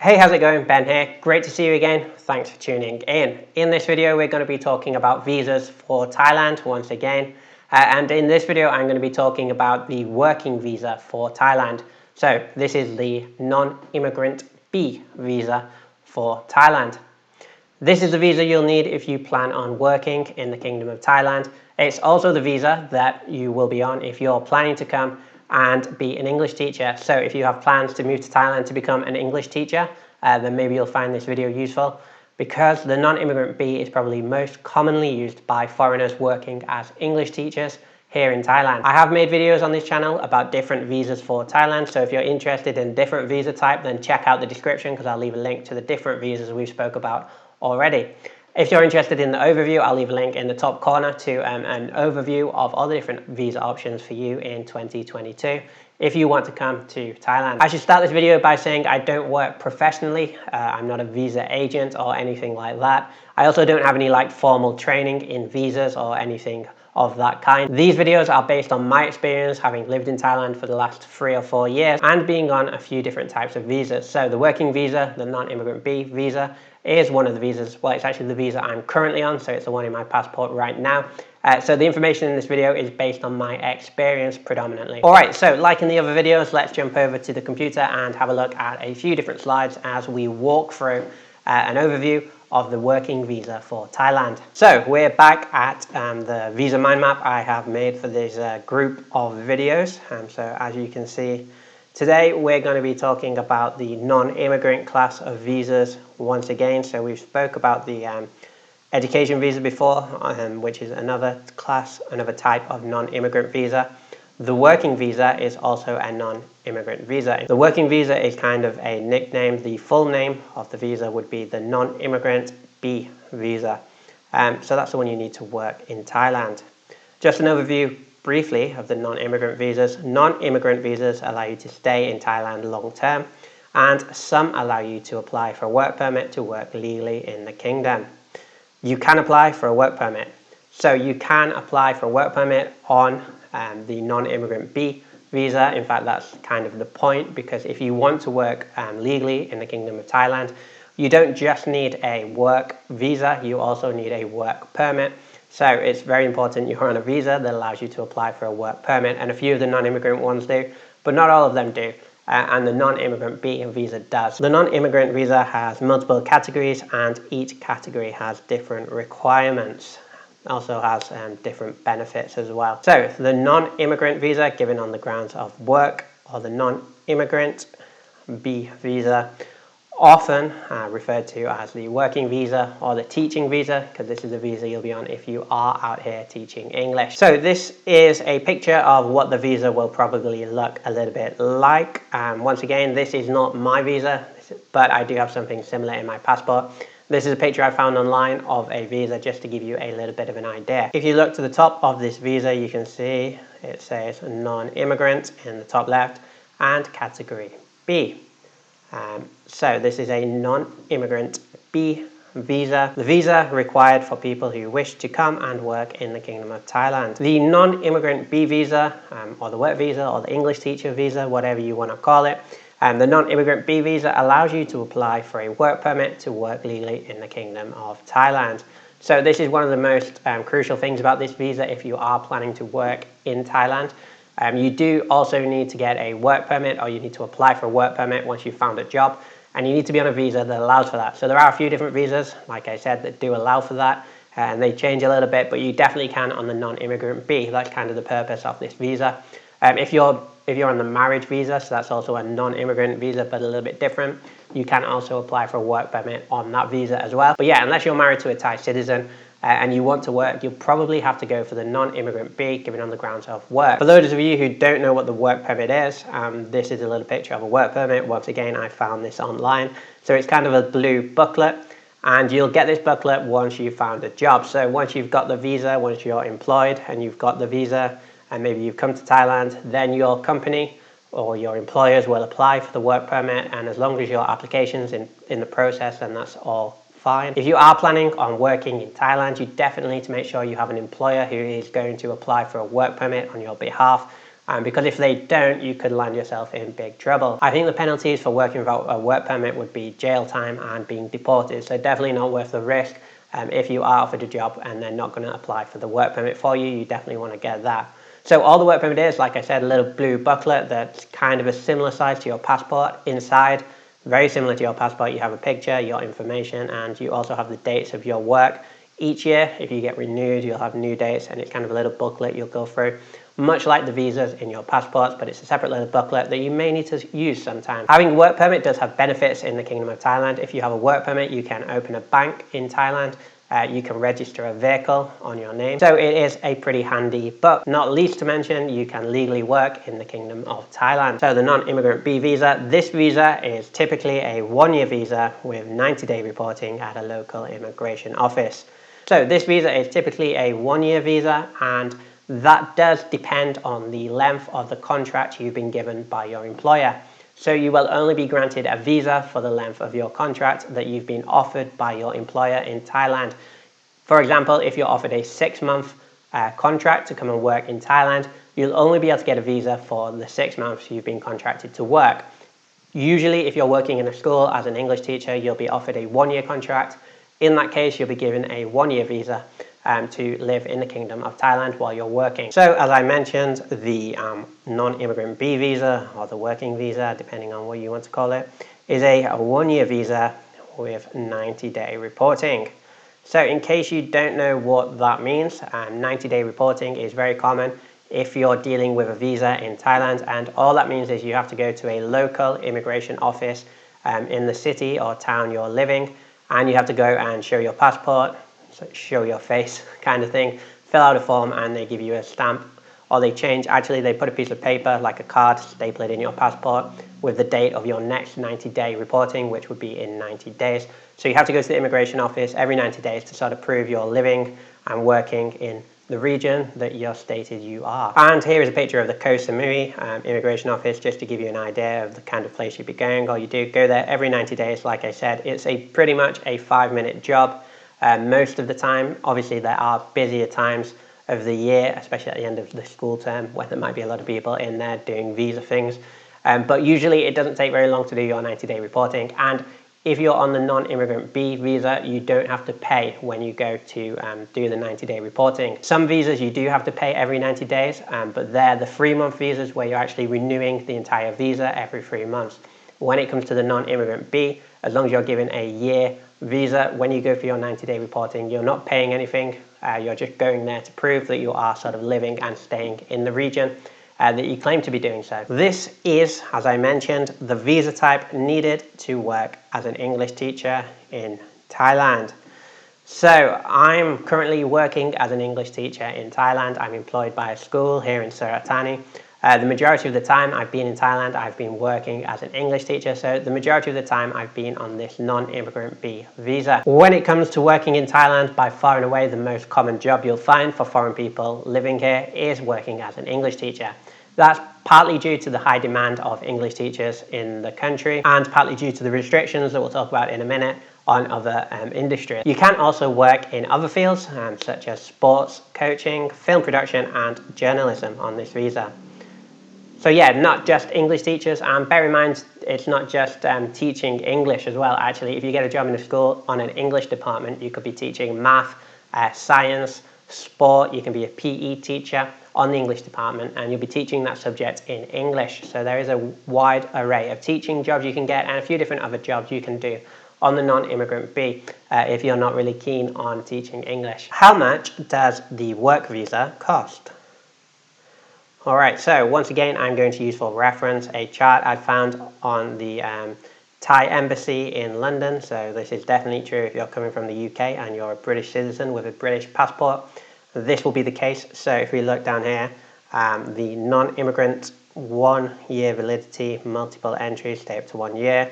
Hey, how's it going? Ben here. Great to see you again. Thanks for tuning in. In this video, we're going to be talking about visas for Thailand once again. And in this video, I'm going to be talking about the working visa for Thailand. So this is the Non-Immigrant B visa for Thailand. This is the visa you'll need if you plan on working in the Kingdom of Thailand. It's also the visa that you will be on if you're planning to come and be an English teacher. So if you have plans to move to Thailand to become an English teacher, then maybe you'll find this video useful, because the non-immigrant B is probably most commonly used by foreigners working as English teachers here in Thailand. I have made videos on this channel about different visas for Thailand, so if you're interested in different visa type, then check out the description because I'll leave a link to the different visas we spoke about already. If you're interested in the overview, I'll leave a link in the top corner to an overview of all the different visa options for you in 2022 if you want to come to Thailand. I should start this video by saying I don't work professionally. I'm not a visa agent or anything like that. I also don't have any formal training in visas or anything of that kind. These videos are based on my experience having lived in Thailand for the last 3 or 4 years and being on a few different types of visas. So the working visa, the non-immigrant B visa, is one of the visas. Well, it's actually the visa I'm currently on, so it's the one in my passport right now. So the information in this video is based on my experience predominantly. Alright, so like in the other videos, let's jump over to the computer and have a look at a few different slides as we walk through an overview of the working visa for Thailand. So we're back at the visa mind map I have made for this group of videos. So as you can see, today we're going to be talking about the non-immigrant class of visas once again. So we've spoke about the education visa before, which is another class, another type of non-immigrant visa. The working visa is also a non-immigrant visa. The working visa is kind of a nickname. The full name of the visa would be the Non-Immigrant B visa. So that's the one you need to work in Thailand. Just an overview briefly of the non-immigrant visas. Non-immigrant visas allow you to stay in Thailand long term, and some allow you to apply for a work permit to work legally in the kingdom. You can apply for a work permit. So you can apply for a work permit on the non-immigrant B visa. In fact, that's kind of the point, because if you want to work legally in the Kingdom of Thailand, you don't just need a work visa, you also need a work permit. So it's very important you're on a visa that allows you to apply for a work permit, and a few of the non-immigrant ones do, but not all of them do. And the non-immigrant B visa does. The non-immigrant visa has multiple categories, and each category has different requirements. Also has different benefits as well. So the non-immigrant visa given on the grounds of work, or the non-immigrant B visa, often referred to as the working visa or the teaching visa, because this is the visa you'll be on if you are out here teaching English. So this is a picture of what the visa will probably look a little bit like. Once again, this is not my visa, but I do have something similar in my passport. This is a picture I found online of a visa, just to give you a little bit of an idea. If you look to the top of this visa, you can see it says non-immigrant in the top left and category B. So this is a non-immigrant B visa, the visa required for people who wish to come and work in the Kingdom of Thailand. The non-immigrant B visa, or the work visa, or the English teacher visa, whatever you want to call it, the non-immigrant B visa allows you to apply for a work permit to work legally in the Kingdom of Thailand. So this is one of the most crucial things about this visa if you are planning to work in Thailand. You do also need to get a work permit, or you need to apply for a work permit once you've found a job, and you need to be on a visa that allows for that. So there are a few different visas, like I said, that do allow for that, and they change a little bit, but you definitely can on the non-immigrant B. That's kind of the purpose of this visa. If you're on the marriage visa, so that's also a non-immigrant visa, but a little bit different, you can also apply for a work permit on that visa as well. But yeah, unless you're married to a Thai citizen and you want to work, you'll probably have to go for the non-immigrant B, given on the grounds of work. For those of you who don't know what the work permit is, this is a little picture of a work permit. Once again, I found this online. So it's kind of a blue booklet, and you'll get this booklet once you've found a job. So once you've got the visa, once you're employed and you've got the visa, and maybe you've come to Thailand, then your company or your employers will apply for the work permit, and as long as your application's in the process, then that's all fine. If you are planning on working in Thailand, you definitely need to make sure you have an employer who is going to apply for a work permit on your behalf. because if they don't, you could land yourself in big trouble. I think the penalties for working without a work permit would be jail time and being deported, so definitely not worth the risk. If you are offered a job and they're not going to apply for the work permit for you, you definitely want to get that. So all the work permit is, like I said, a little blue booklet that's kind of a similar size to your passport. Inside, very similar to your passport, you have a picture, your information, and you also have the dates of your work. Each year, if you get renewed, you'll have new dates, and it's kind of a little booklet you'll go through. Much like the visas in your passports, but it's a separate little booklet that you may need to use sometime. Having a work permit does have benefits in the Kingdom of Thailand. If you have a work permit, you can open a bank in Thailand. You can register a vehicle on your name. So it is a pretty handy, but not least to mention, you can legally work in the Kingdom of Thailand. So the Non-Immigrant B visa, this visa is typically a 1-year visa with 90-day reporting at a local immigration office. So this visa is typically a 1-year visa, and that does depend on the length of the contract you've been given by your employer. So you will only be granted a visa for the length of your contract that you've been offered by your employer in Thailand. For example, if you're offered a 6-month contract to come and work in Thailand, you'll only be able to get a visa for the 6 months you've been contracted to work. Usually, if you're working in a school as an English teacher, you'll be offered a 1-year contract. In that case, you'll be given a 1-year visa to live in the Kingdom of Thailand while you're working. So as I mentioned, the Non-Immigrant B visa, or the working visa, depending on what you want to call it, is a 1-year visa with 90-day reporting. So in case you don't know what that means, 90-day reporting is very common if you're dealing with a visa in Thailand, and all that means is you have to go to a local immigration office in the city or town you're living, and you have to go and show your passport, so show your face kind of thing, fill out a form, and they give you a stamp, or they put a piece of paper like a card, staple it in your passport with the date of your next 90-day reporting, which would be in 90 days. So you have to go to the immigration office every 90 days to sort of prove you're living and working in the region that you're stated you are. And here is a picture of the Koh Samui immigration office, just to give you an idea of the kind of place you'd be going. All you do, go there every 90 days. Like I said, it's pretty much a 5-minute job. Most of the time, obviously there are busier times of the year, especially at the end of the school term, where there might be a lot of people in there doing visa things. But usually it doesn't take very long to do your 90-day reporting. And if you're on the Non-Immigrant B visa, you don't have to pay when you go to do the 90-day reporting. Some visas you do have to pay every 90 days, but they're the 3-month visas where you're actually renewing the entire visa every 3 months. When it comes to the Non-Immigrant B, as long as you're given a year visa, when you go for your 90-day reporting, you're not paying anything. You're just going there to prove that you are sort of living and staying in the region that you claim to be doing so. This is, as I mentioned, the visa type needed to work as an English teacher in Thailand. So I'm currently working as an English teacher in Thailand. I'm employed by a school here in Surat Thani. The majority of the time I've been in Thailand, I've been working as an English teacher, so the majority of the time I've been on this Non-Immigrant B visa. When it comes to working in Thailand, by far and away the most common job you'll find for foreign people living here is working as an English teacher. That's partly due to the high demand of English teachers in the country, and partly due to the restrictions that we'll talk about in a minute on other industries. You can also work in other fields such as sports, coaching, film production and journalism on this visa. So yeah, not just English teachers, and bear in mind it's not just teaching English as well. Actually, if you get a job in a school on an English department, you could be teaching math, science, sport. You can be a PE teacher on the English department, and you'll be teaching that subject in English. So there is a wide array of teaching jobs you can get, and a few different other jobs you can do on the Non-Immigrant B if you're not really keen on teaching English. How much does the work visa cost? Alright, so once again I'm going to use for reference a chart I found on the Thai embassy in London. So this is definitely true if you're coming from the UK and you're a British citizen with a British passport. This will be the case. So if we look down here, the non-immigrant 1-year validity, multiple entries, stay up to 1 year.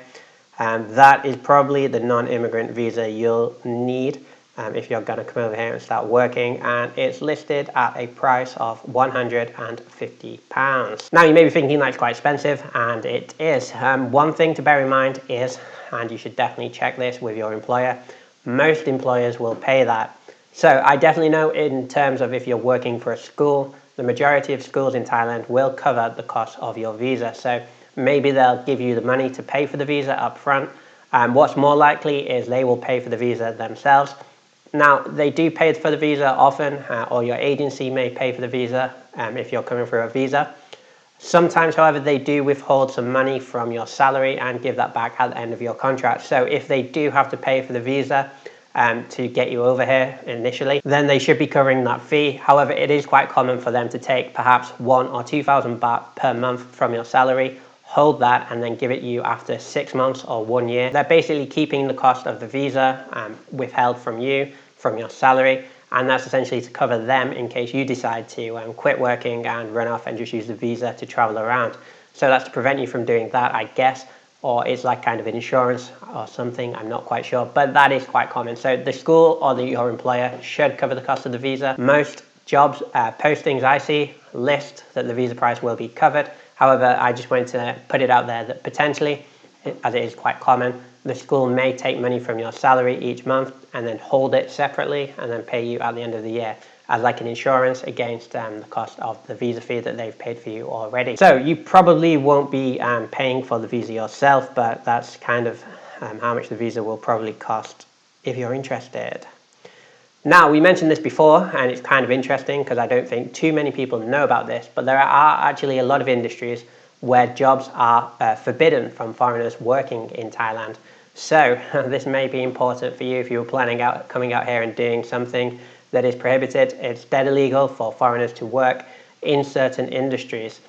That is probably the non-immigrant visa you'll need if you're going to come over here and start working, and it's listed at a price of £150. Now you may be thinking that's quite expensive, and it is. One thing to bear in mind is, and you should definitely check this with your employer, most employers will pay that. So I definitely know in terms of if you're working for a school, the majority of schools in Thailand will cover the cost of your visa. So maybe they'll give you the money to pay for the visa up front. What's more likely is they will pay for the visa themselves. Now, they do pay for the visa often, or your agency may pay for the visa if you're coming through a visa. Sometimes, however, they do withhold some money from your salary and give that back at the end of your contract. So if they do have to pay for the visa to get you over here initially, then they should be covering that fee. However, it is quite common for them to take perhaps 1,000 or 2,000 baht per month from your salary, hold that, and then give it you after 6 months or 1 year. They're basically keeping the cost of the visa withheld from you, from your salary, and that's essentially to cover them in case you decide to quit working and run off and just use the visa to travel around. So that's to prevent you from doing that, I guess, or it's like kind of insurance or something, I'm not quite sure, but that is quite common. So the school or your employer should cover the cost of the visa. Most jobs postings I see list that the visa price will be covered. However, I just wanted to put it out there that potentially, as it is quite common, the school may take money from your salary each month and then hold it separately and then pay you at the end of the year as like an insurance against the cost of the visa fee that they've paid for you already. So you probably won't be paying for the visa yourself, but that's kind of how much the visa will probably cost if you're interested. Now, we mentioned this before, and it's kind of interesting because I don't think too many people know about this, but there are actually a lot of industries where jobs are forbidden from foreigners working in Thailand. So this may be important for you if you were planning out coming out here and doing something that is prohibited. It's dead illegal for foreigners to work in certain industries.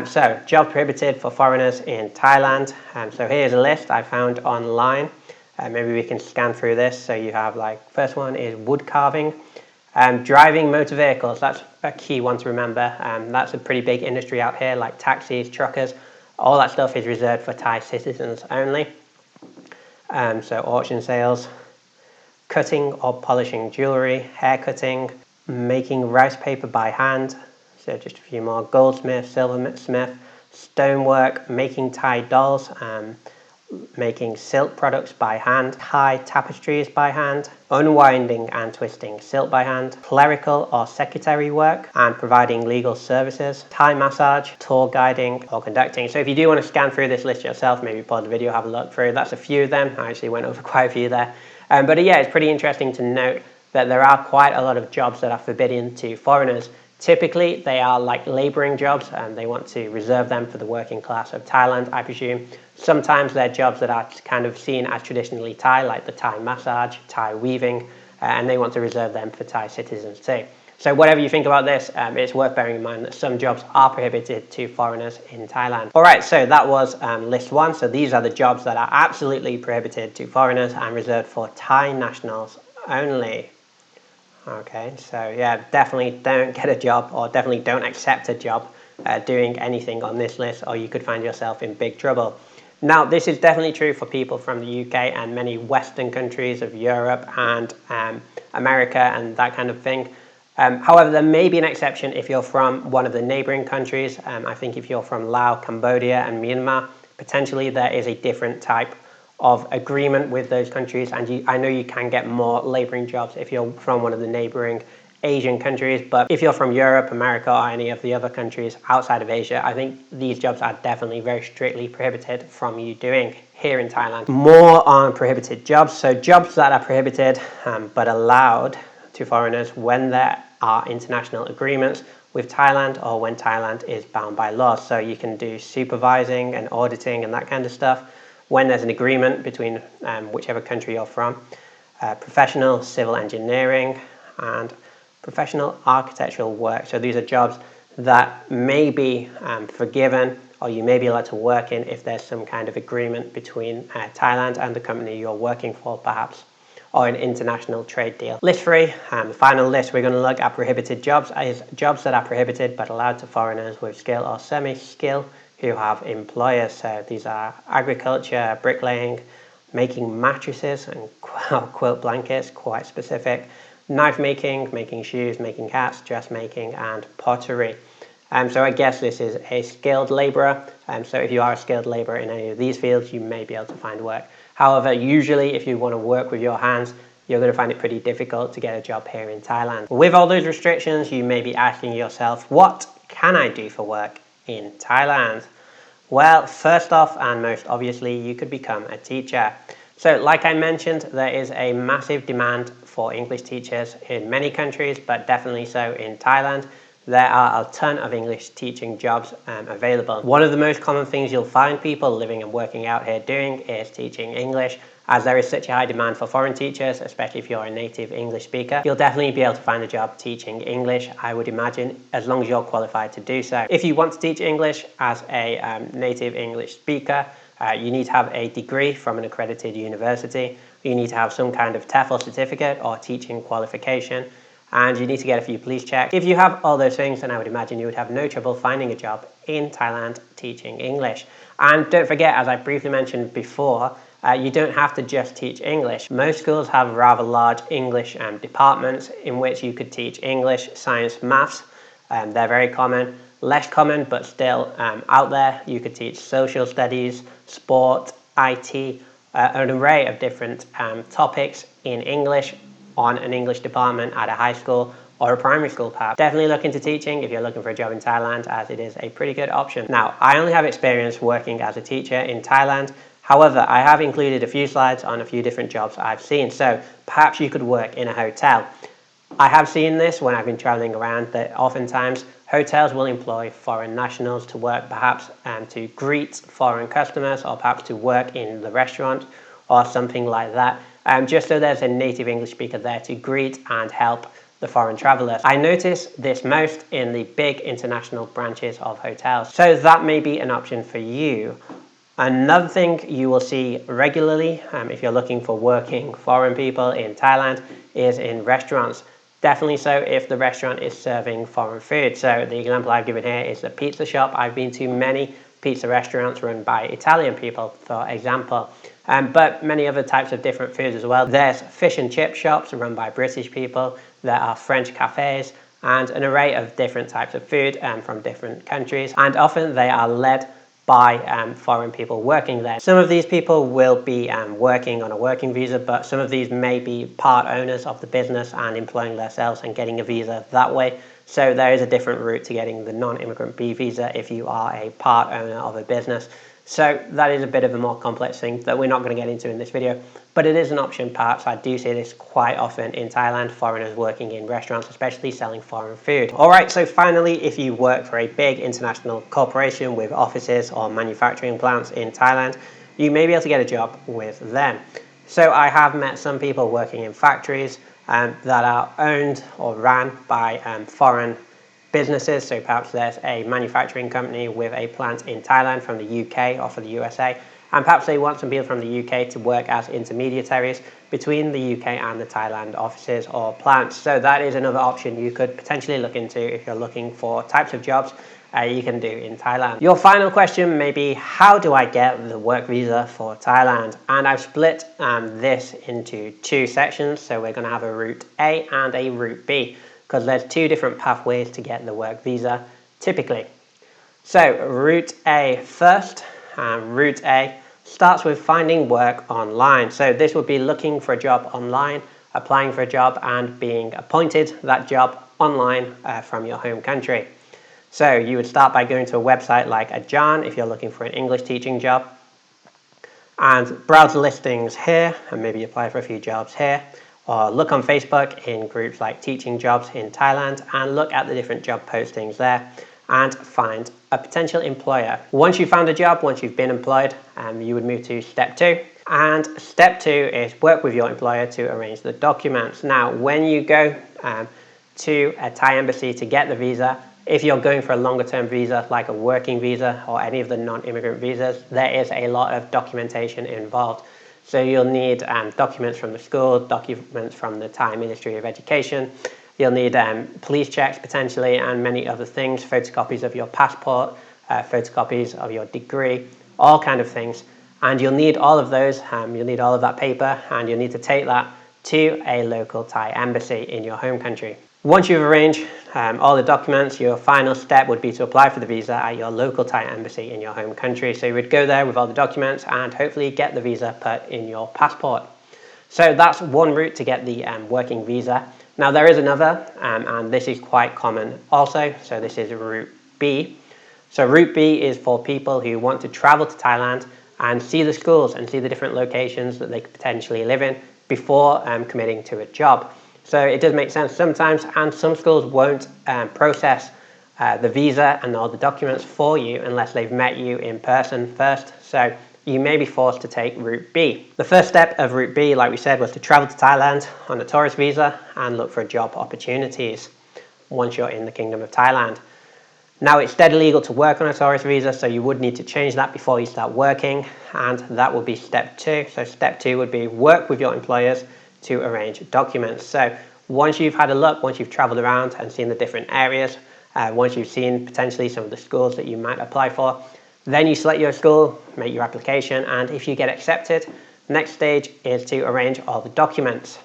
So job prohibited for foreigners in Thailand. So here's a list I found online. Maybe we can scan through this. So you have first one is wood carving. Driving motor vehicles, that's a key one to remember. That's a pretty big industry out here, like taxis, truckers. All that stuff is reserved for Thai citizens only. So auction sales, cutting or polishing jewellery, hair cutting, making rice paper by hand. So just a few more. Goldsmith, silversmith, stonework, making Thai dolls, making silk products by hand, Thai tapestries by hand, unwinding and twisting silk by hand, clerical or secretary work, and providing legal services, Thai massage, tour guiding or conducting. So if you do want to scan through this list yourself, maybe pause the video, have a look through. That's a few of them. I actually went over quite a few there. But yeah, it's pretty interesting to note that there are quite a lot of jobs that are forbidden to foreigners. Typically, they are like labouring jobs and they want to reserve them for the working class of Thailand, I presume. Sometimes they're jobs that are kind of seen as traditionally Thai, like the Thai massage, Thai weaving, and they want to reserve them for Thai citizens too. So whatever you think about this, it's worth bearing in mind that some jobs are prohibited to foreigners in Thailand. All right, so that was list one. So these are the jobs that are absolutely prohibited to foreigners and reserved for Thai nationals only. Okay, so yeah, definitely don't get a job or definitely don't accept a job doing anything on this list, or you could find yourself in big trouble. Now, this is definitely true for people from the UK and many Western countries of Europe and America and that kind of thing. However, there may be an exception if you're from one of the neighbouring countries. I think if you're from Laos, Cambodia and Myanmar, potentially there is a different type of agreement with those countries, and I know you can get more labouring jobs if you're from one of the neighbouring Asian countries, but if you're from Europe, America or any of the other countries outside of Asia, I think these jobs are definitely very strictly prohibited from you doing here in Thailand. More on prohibited jobs. So jobs that are prohibited but allowed to foreigners when there are international agreements with Thailand or when Thailand is bound by law. So you can do supervising and auditing and that kind of stuff when there's an agreement between whichever country you're from. Professional civil engineering and professional architectural work. So these are jobs that may be forgiven, or you may be allowed to work in if there's some kind of agreement between Thailand and the company you're working for perhaps, or an international trade deal. List 3, the final list we're going to look at prohibited jobs is jobs that are prohibited but allowed to foreigners with skill or semi-skill who have employers. So these are agriculture, bricklaying, making mattresses and quilt blankets, quite specific, knife making, making shoes, making hats, dressmaking, and pottery. So I guess this is a skilled labourer. So if you are a skilled labourer in any of these fields, you may be able to find work. However, usually if you want to work with your hands, you're going to find it pretty difficult to get a job here in Thailand. With all those restrictions, you may be asking yourself, what can I do for work in Thailand? Well, first off, and most obviously, you could become a teacher. So like I mentioned, there is a massive demand for English teachers in many countries, but definitely so in Thailand. There are a ton of English teaching jobs available. One of the most common things you'll find people living and working out here doing is teaching English, as there is such a high demand for foreign teachers, especially if you're a native English speaker. You'll definitely be able to find a job teaching English, I would imagine, as long as you're qualified to do so. If you want to teach English as a native English speaker, you need to have a degree from an accredited university. You need to have some kind of TEFL certificate or teaching qualification, and you need to get a few police checks. If you have all those things, then I would imagine you would have no trouble finding a job in Thailand teaching English. And don't forget, as I briefly mentioned before, you don't have to just teach English. Most schools have rather large English departments in which you could teach English, science, maths. They're very common. Less common, but still out there. You could teach social studies, sport, IT, an array of different topics in English on an English department at a high school or a primary school perhaps. Definitely look into teaching if you're looking for a job in Thailand, as it is a pretty good option. Now, I only have experience working as a teacher in Thailand. However, I have included a few slides on a few different jobs I've seen, so perhaps you could work in a hotel. I have seen this when I've been traveling around, that oftentimes hotels will employ foreign nationals to work, perhaps to greet foreign customers, or perhaps to work in the restaurant or something like that, just so there's a native English speaker there to greet and help the foreign travelers. I notice this most in the big international branches of hotels, so that may be an option for you. Another thing you will see regularly if you're looking for working foreign people in Thailand is in restaurants. Definitely so if the restaurant is serving foreign food. So the example I've given here is the pizza shop. I've been to many pizza restaurants run by Italian people, for example, but many other types of different foods as well. There's fish and chip shops run by British people. There are French cafes and an array of different types of food from different countries, and often they are led by foreign people working there. Some of these people will be working on a working visa, but some of these may be part owners of the business and employing themselves and getting a visa that way. So there is a different route to getting the non-immigrant B visa if you are a part owner of a business. So that is a bit of a more complex thing that we're not going to get into in this video, but it is an option perhaps. I do see this quite often in Thailand, foreigners working in restaurants, especially selling foreign food. All right, so finally, if you work for a big international corporation with offices or manufacturing plants in Thailand, you may be able to get a job with them. So I have met some people working in factories that are owned or ran by foreign businesses. So perhaps there's a manufacturing company with a plant in Thailand from the UK or for the USA, and perhaps they want some people from the UK to work as intermediaries between the UK and the Thailand offices or plants. So that is another option you could potentially look into if you're looking for types of jobs you can do in Thailand. Your final question may be, how do I get the work visa for Thailand? And I've split this into two sections. So we're going to have a route A and a route B, because there's two different pathways to get the work visa typically. So route A first. Route A starts with finding work online. So this would be looking for a job online, applying for a job and being appointed that job online from your home country. So you would start by going to a website like Ajan if you're looking for an English teaching job, and browse listings here and maybe apply for a few jobs here. Or look on Facebook in groups like Teaching Jobs in Thailand and look at the different job postings there and find a potential employer. Once you've found a job, once you've been employed, you would move to step 2. And step 2 is work with your employer to arrange the documents. Now, when you go to a Thai embassy to get the visa, if you're going for a longer term visa like a working visa or any of the non-immigrant visas, there is a lot of documentation involved. So you'll need documents from the school, documents from the Thai Ministry of Education. You'll need police checks potentially and many other things, photocopies of your passport, photocopies of your degree, all kind of things. And you'll need all of those, you'll need all of that paper, and you'll need to take that to a local Thai embassy in your home country. Once you've arranged all the documents, your final step would be to apply for the visa at your local Thai embassy in your home country. So you would go there with all the documents and hopefully get the visa put in your passport. So that's one route to get the working visa. Now there is another, and this is quite common also. So this is route B. So route B is for people who want to travel to Thailand and see the schools and see the different locations that they could potentially live in before committing to a job. So it does make sense sometimes, and some schools won't process the visa and all the documents for you unless they've met you in person first. So you may be forced to take route B. The first step of route B, like we said, was to travel to Thailand on a tourist visa and look for job opportunities once you're in the Kingdom of Thailand. Now it's dead illegal to work on a tourist visa, so you would need to change that before you start working, and that would be step 2. So step 2 would be work with your employers to arrange documents. So once you've had a look, once you've traveled around and seen the different areas, once you've seen potentially some of the schools that you might apply for, then you select your school, make your application, and if you get accepted, next stage is to arrange all the documents.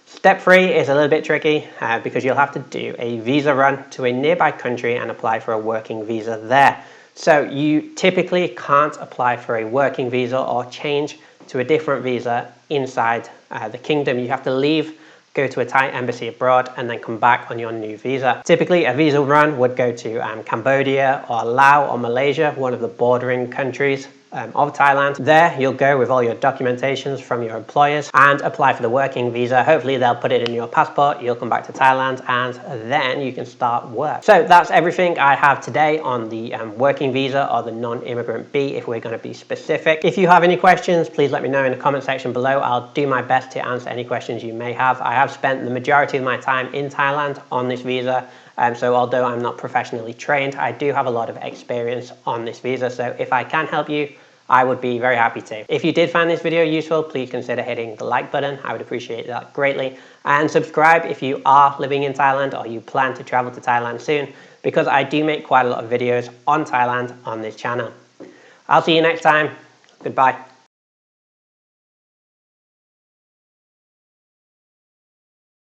Step 3 is a little bit tricky because you'll have to do a visa run to a nearby country and apply for a working visa there. So you typically can't apply for a working visa or change to a different visa inside the kingdom. You have to leave, go to a Thai embassy abroad, and then come back on your new visa. Typically, a visa run would go to Cambodia or Laos or Malaysia, one of the bordering countries of Thailand. There, you'll go with all your documentations from your employers and apply for the working visa. Hopefully, they'll put it in your passport. You'll come back to Thailand, and then you can start work. So that's everything I have today on the working visa, or the non-immigrant B, if we're going to be specific. If you have any questions, please let me know in the comment section below. I'll do my best to answer any questions you may have. I have spent the majority of my time in Thailand on this visa. So although I'm not professionally trained, I do have a lot of experience on this visa. So if I can help you, I would be very happy to. If you did find this video useful, please consider hitting the like button. I would appreciate that greatly. And subscribe if you are living in Thailand or you plan to travel to Thailand soon, because I do make quite a lot of videos on Thailand on this channel. I'll see you next time. Goodbye.